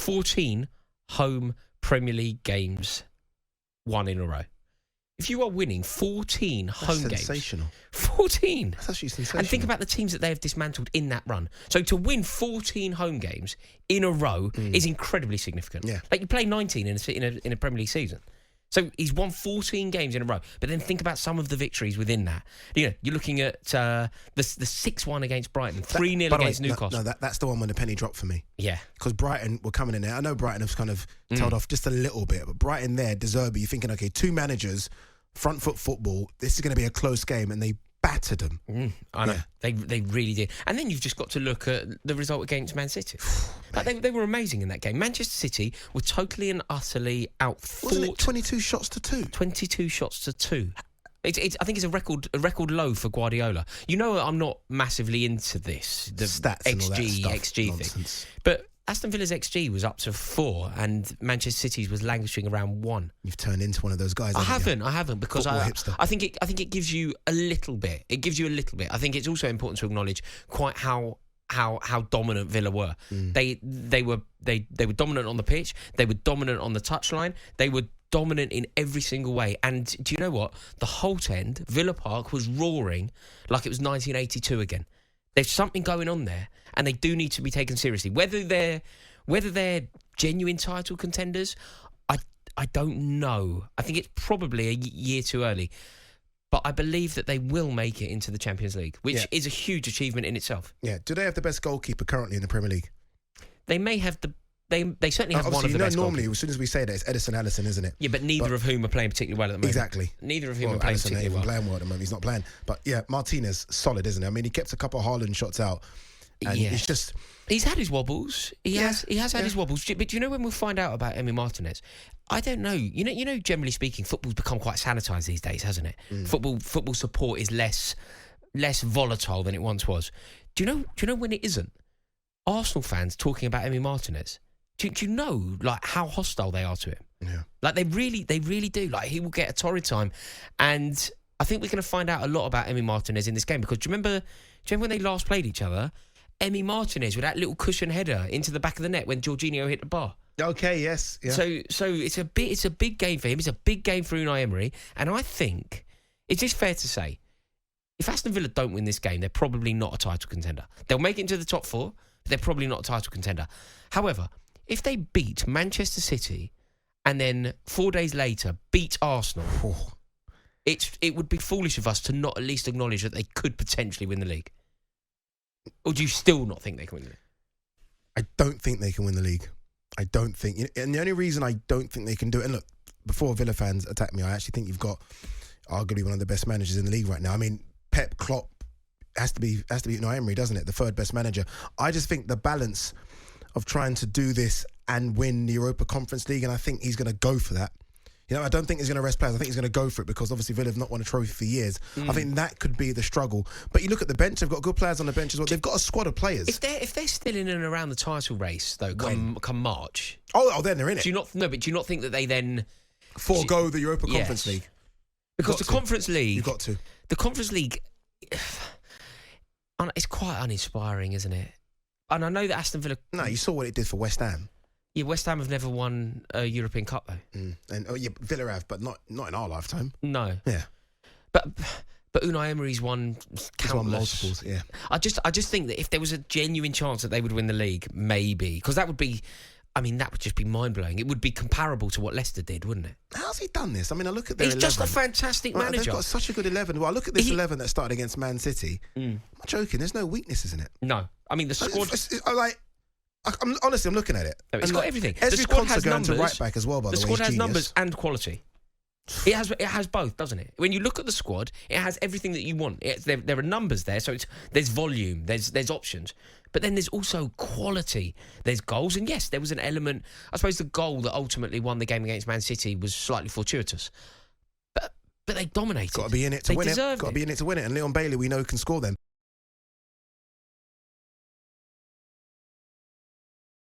14 home Premier League games won in a row. If you are winning 14 home games... sensational. 14! That's actually sensational. And think about the teams that they have dismantled in that run. So to win 14 home games in a row is incredibly significant. Yeah. Like you play 19 in a Premier League season. So he's won 14 games in a row. But then think about some of the victories within that. You know, you're looking at the 6-1 against Brighton, 3-0 against Newcastle. No, that's the one when the penny dropped for me. Yeah. Because Brighton were coming in there. I know Brighton have kind of tailed off just a little bit, but Brighton there, De Zerbi, you're thinking, okay, 2 managers, front foot football, this is going to be a close game, and they battered them. I know. Yeah. They really did. And then you've just got to look at the result against Man City. Like they were amazing in that game. Manchester City were totally and utterly outfought. Wasn't it 22 shots to 2? 22 shots to 2. I think it's a record low for Guardiola. You know, I'm not massively into this, the stats XG, and all that stuff. XG Nonsense. thing. But Aston Villa's XG was up to 4 and Manchester City's was languishing around 1. You've turned into one of those guys. I haven't because I think it gives you a little bit. It gives you a little bit. I think it's also important to acknowledge quite how dominant Villa were. They were dominant on the pitch. They were dominant on the touchline. They were dominant in every single way. And do you know what? The Holt End, Villa Park, was roaring like it was 1982 again. There's something going on there, and they do need to be taken seriously. Whether they're genuine title contenders, I don't know. I think it's probably a year too early. But I believe that they will make it into the Champions League, which is a huge achievement in itself. Yeah. Do they have the best goalkeeper currently in the Premier League? They may have They certainly have one of the best normally, goalkeepers. as soon as we say that, it's Edison Alisson, isn't it? Yeah, but neither of whom are playing particularly well at the moment. Exactly. Neither of whom are playing particularly well. Playing well at the moment. He's not playing. But yeah, Martinez, solid, isn't it? I mean, he kept a couple of Haaland shots out. And it's just... He's had his wobbles. He has had his wobbles. But do you know when we'll find out about Emi Martinez? I don't know. You know, generally speaking, football's become quite sanitised these days, hasn't it? Football support is less volatile than it once was. Do you know when it isn't? Arsenal fans talking about Emi Martinez. Do you know like how hostile they are to him? Yeah. Like they really do. Like he will get a torrid time, and I think we're going to find out a lot about Emi Martinez in this game because do you remember when they last played each other? Emi Martinez with that little cushion header into the back of the net when Jorginho hit the bar. Okay, yes. Yeah. So it's a big game for him. It's a big game for Unai Emery, and I think it's just fair to say if Aston Villa don't win this game, they're probably not a title contender. They'll make it into the top 4, but they're probably not a title contender. However, if they beat Manchester City and then 4 days later beat Arsenal, it would be foolish of us to not at least acknowledge that they could potentially win the league. Or do you still not think they can win the league? I don't think they can win the league. I don't think. And the only reason I don't think they can do it, and look, before Villa fans attack me, I actually think you've got arguably one of the best managers in the league right now. I mean, Pep, Klopp has to be Unai Emery, doesn't it? The third best manager. I just think the balance of trying to do this and win the Europa Conference League, and I think he's going to go for that. You know, I don't think he's going to rest players. I think he's going to go for it because obviously Villa have not won a trophy for years. I think that could be the struggle. But you look at the bench; they've got good players on the bench as well. They've got a squad of players. If they're still in and around the title race though, come March. Oh, then they're in it. Do you not think that they then forego the Europa Conference League? Because the Conference League, you've got to. The Conference League, it's quite uninspiring, isn't it? And I know that Aston Villa. No, you saw what it did for West Ham. Yeah, West Ham have never won a European Cup though. And Villa have, but not in our lifetime. No. Yeah. But Unai Emery's won countless. He's won multiples. Yeah. I just think that if there was a genuine chance that they would win the league, maybe because that would just be mind blowing. It would be comparable to what Leicester did, wouldn't it? How's he done this? I mean, I look at their 11. He's just a fantastic manager. They've got such a good 11. Well, I look at this 11 that started against Man City. I'm not joking. There's no weaknesses in it. No, I mean the squad. I'm looking at it. No, it's got everything. The squad has numbers. To right back as well. By the way, the squad has numbers and quality. It has both, doesn't it? When you look at the squad, it has everything that you want. There are numbers there, so there's volume, there's options, but then there's also quality. There's goals, and yes, there was an element. I suppose the goal that ultimately won the game against Man City was slightly fortuitous, but they dominated. Got to be in it to win it. Got to be in it to win it. And Leon Bailey, we know, can score them.